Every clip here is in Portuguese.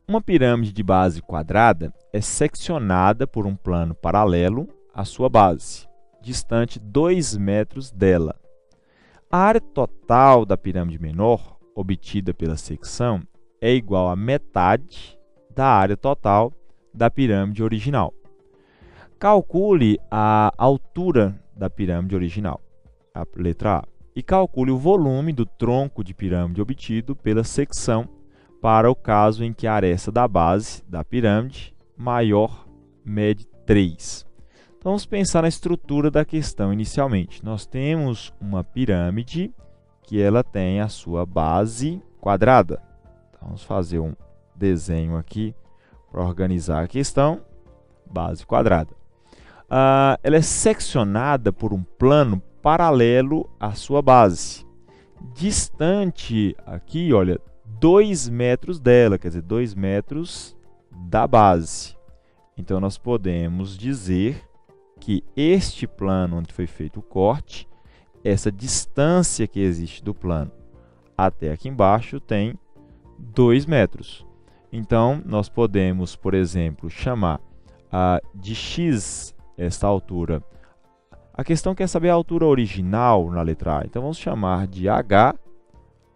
Uma pirâmide de base quadrada é seccionada por um plano paralelo à sua base, distante 2 metros dela. A área total da pirâmide menor, obtida pela secção, é igual a metade da área total da pirâmide original. Calcule a altura da pirâmide original, a letra A, e calcule o volume do tronco de pirâmide obtido pela secção para o caso em que a aresta da base da pirâmide maior mede 3. Então, vamos pensar na estrutura da questão inicialmente. Nós temos uma pirâmide que ela tem a sua base quadrada. Então, vamos fazer um desenho aqui para organizar a questão. Base quadrada. Ela é seccionada por um plano paralelo à sua base. Distante aqui, olha, 2 metros dela, quer dizer, 2 metros da base. Então, nós podemos dizer que este plano onde foi feito o corte, essa distância que existe do plano até aqui embaixo tem 2 metros. Então, nós podemos, por exemplo, chamar de x esta altura. A questão quer saber a altura original na letra A. Então, vamos chamar de h,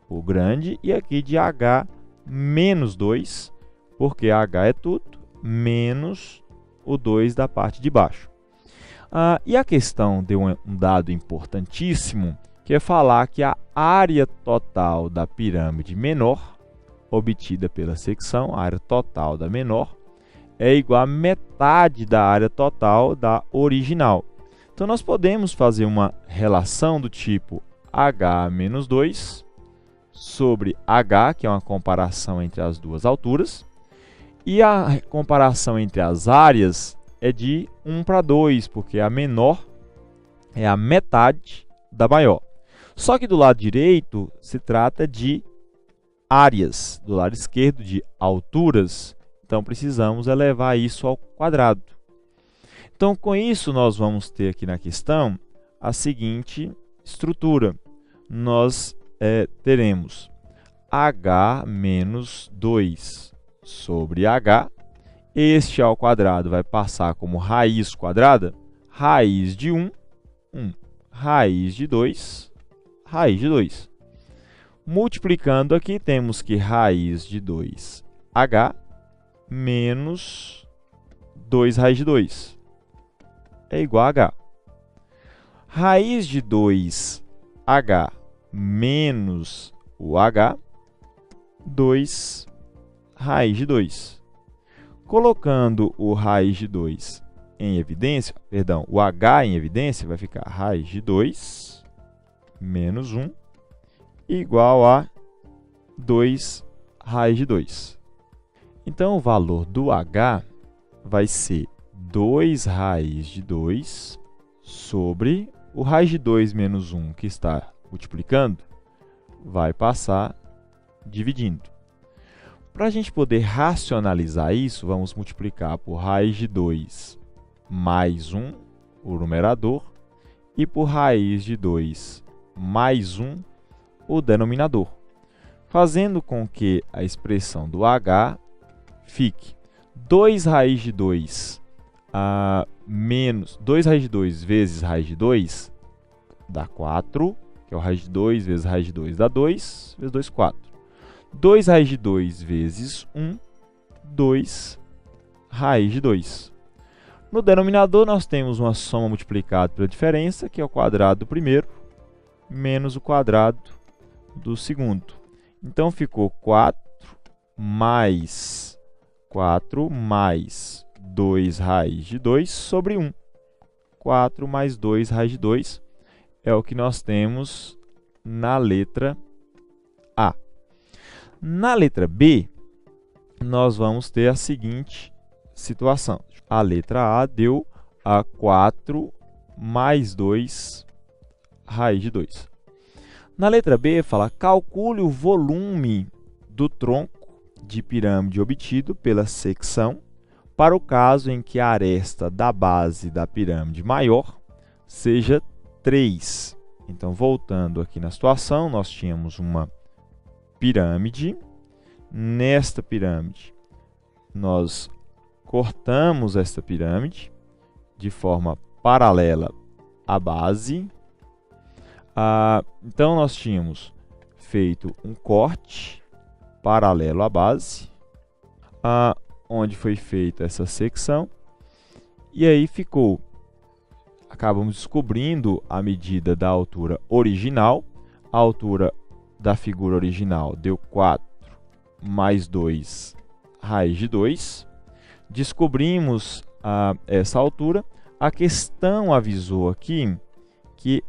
o grande, e aqui de h menos 2, porque h é tudo, menos o 2 da parte de baixo. E a questão deu um dado importantíssimo, que é falar que a área total da pirâmide menor, obtida pela secção, a área total da menor, é igual a metade da área total da original. Então, nós podemos fazer uma relação do tipo h menos 2 sobre h, que é uma comparação entre as duas alturas, e a comparação entre as áreas é de 1 para 2, porque a menor é a metade da maior. Só que do lado direito se trata de áreas, do lado esquerdo de alturas. Então, precisamos elevar isso ao quadrado. Então, com isso, nós vamos ter aqui na questão a seguinte estrutura. Nós teremos h menos 2 sobre h. Este ao quadrado vai passar como raiz quadrada. Raiz de 1, 1. Raiz de 2, raiz de 2. Multiplicando aqui, temos que raiz de 2h menos 2 raiz de 2 é igual a h. Raiz de 2h menos o h, 2 raiz de 2. Colocando o raiz de 2 em evidência, perdão, o h em evidência, vai ficar raiz de 2 menos 1 igual a 2 raiz de 2. Então, o valor do h vai ser 2 raiz de 2 sobre o raiz de 2 menos 1, que está multiplicando, vai passar dividindo. Para a gente poder racionalizar isso, vamos multiplicar por raiz de 2 mais 1, o numerador, e por raiz de 2 mais 1, o denominador, fazendo com que a expressão do h fique 2 raiz de 2 menos 2 raiz de 2 vezes raiz de 2 dá 4, que é o raiz de 2 vezes raiz de 2 dá 2, vezes 2, 4. 2 raiz de 2 vezes 1, 2 raiz de 2. No denominador, nós temos uma soma multiplicada pela diferença, que é o quadrado do primeiro, menos o quadrado do segundo. Então, ficou 4 mais 2 raiz de 2 sobre 1. 4 mais 2 raiz de 2 é o que nós temos na letra A. Na letra B, nós vamos ter a seguinte situação. A letra A deu a 4 mais 2 raiz de 2. Na letra B, fala, calcule o volume do tronco de pirâmide obtido pela secção para o caso em que a aresta da base da pirâmide maior seja 3. Então, voltando aqui na situação, nós tínhamos uma pirâmide. Nesta pirâmide, nós cortamos esta pirâmide de forma paralela à base. Então, nós tínhamos feito um corte paralelo à base, onde foi feita essa secção, e aí acabamos descobrindo a medida da altura original. A altura da figura original deu 4 mais 2 raiz de 2. Descobrimos essa altura. A questão avisou aqui que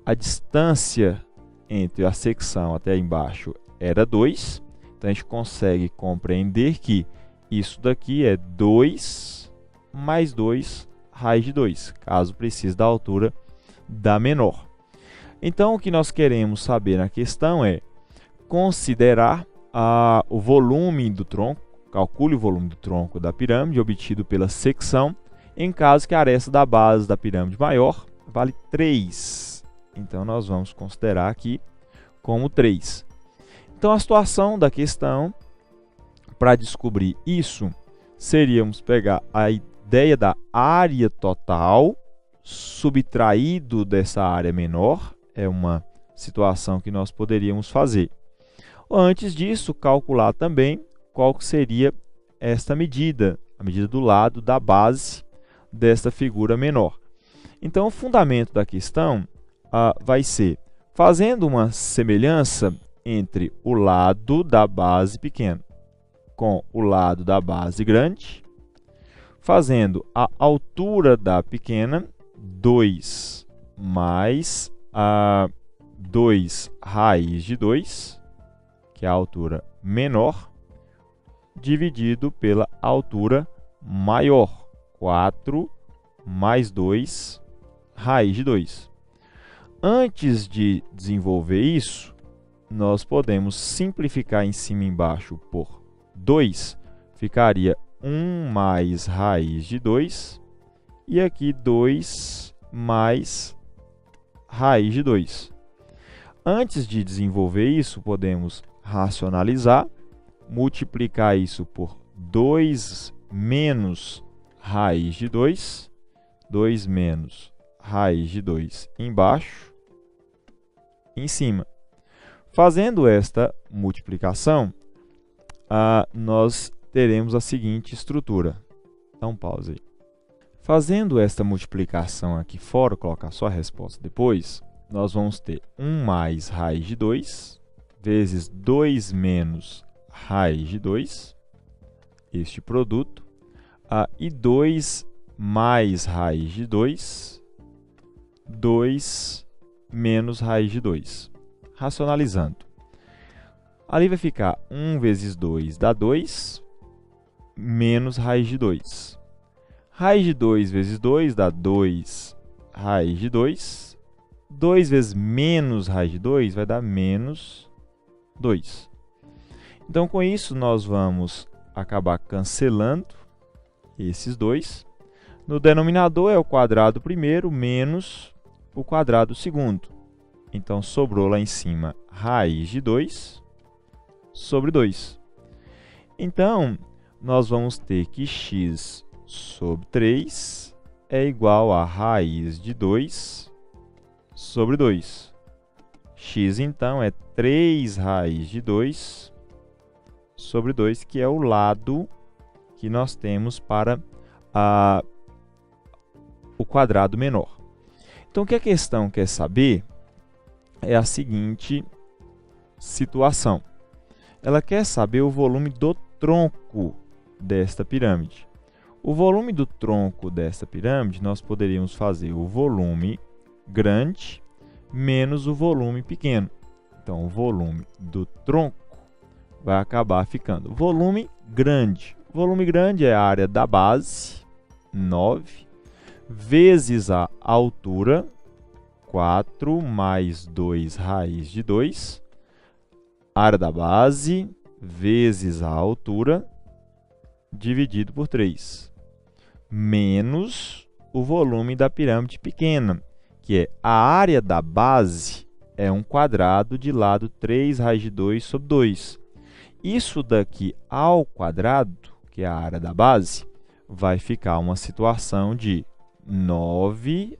a distância entre a secção até embaixo era 2. Então, a gente consegue compreender que isso daqui é 2 mais 2 raiz de 2, caso precise da altura da menor. Então, o que nós queremos saber na questão é considerar o volume do tronco. Calcule o volume do tronco da pirâmide obtido pela secção, em caso que a aresta da base da pirâmide maior vale 3. Então, nós vamos considerar aqui como 3. Então, a situação da questão, para descobrir isso, seríamos pegar a ideia da área total subtraído dessa área menor. É uma situação que nós poderíamos fazer. Antes disso, calcular também qual seria esta medida, a medida do lado da base desta figura menor. Então, o fundamento da questão vai ser fazendo uma semelhança entre o lado da base pequena com o lado da base grande, fazendo a altura da pequena 2 mais 2 raiz de 2, que é a altura menor, dividido pela altura maior, 4 mais 2 raiz de 2. Antes de desenvolver isso, nós podemos simplificar em cima e embaixo por 2, ficaria 1 mais raiz de 2, e aqui 2 mais raiz de 2. Antes de desenvolver isso, podemos racionalizar, multiplicar isso por 2 menos raiz de 2, 2 menos raiz de 2 embaixo, em cima. Fazendo esta multiplicação, nós teremos a seguinte estrutura. Dá um pause aí. Fazendo esta multiplicação aqui fora, colocar só a resposta depois, nós vamos ter 1 mais raiz de 2 vezes 2 menos raiz de 2, este produto, e 2 mais raiz de 2, 2 menos raiz de 2. Racionalizando. Ali vai ficar 1 vezes 2 dá 2, menos raiz de 2. Raiz de 2 vezes 2 dá 2 raiz de 2. 2 vezes menos raiz de 2 vai dar menos 2. Então, com isso, nós vamos acabar cancelando esses dois. No denominador é o quadrado primeiro menos o quadrado segundo. Então, sobrou lá em cima raiz de 2 sobre 2. Então, nós vamos ter que x sobre 3 é igual a raiz de 2 sobre 2. X, então, é 3 raiz de 2 sobre 2, que é o lado que nós temos para o quadrado menor. Então, o que a questão quer saber é a seguinte situação. Ela quer saber o volume do tronco desta pirâmide. O volume do tronco desta pirâmide, nós poderíamos fazer o volume grande menos o volume pequeno. Então, o volume do tronco vai acabar ficando volume grande. O volume grande é a área da base, 9, vezes a altura, 4 mais 2 raiz de 2, área da base, vezes a altura, dividido por 3, menos o volume da pirâmide pequena, que é a área da base, é um quadrado de lado 3 raiz de 2 sobre 2. Isso daqui ao quadrado, que é a área da base, vai ficar uma situação de 9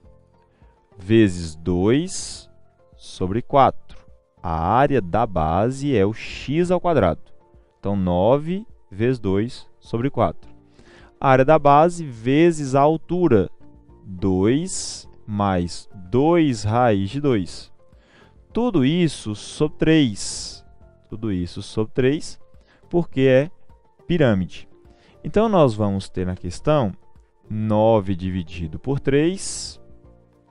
vezes 2 sobre 4. A área da base é o x ao quadrado. Então, 9 vezes 2 sobre 4. A área da base vezes a altura, 2 mais 2 raiz de 2. Tudo isso sobre 3. Tudo isso sobre 3, porque é pirâmide. Então, nós vamos ter na questão 9 dividido por 3,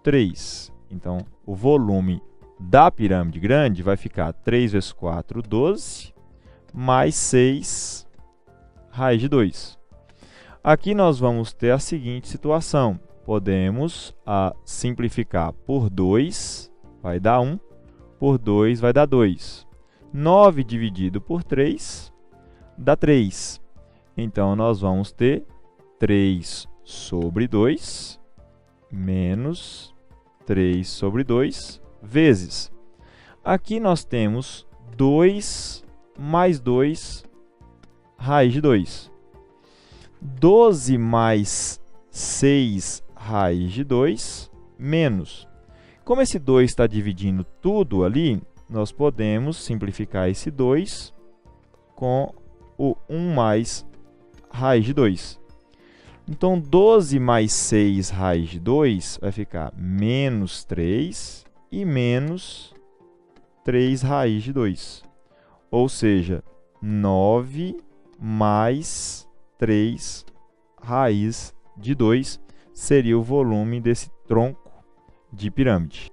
3. Então, o volume da pirâmide grande vai ficar 3 vezes 4, 12, mais 6 raiz de 2. Aqui nós vamos ter a seguinte situação. Podemos simplificar por 2, vai dar 1, por 2 vai dar 2. 9 dividido por 3 dá 3. Então, nós vamos ter 3 sobre 2 menos 3 sobre 2 vezes. Aqui nós temos 2 mais 2 raiz de 2. 12 mais 6 raiz de 2 menos. Como esse 2 está dividindo tudo ali, nós podemos simplificar esse 2 com o 1 mais raiz de 2. Então, 12 mais 6 raiz de 2 vai ficar menos 3 e menos 3 raiz de 2. Ou seja, 9 mais 3 raiz de 2 seria o volume desse tronco de pirâmide.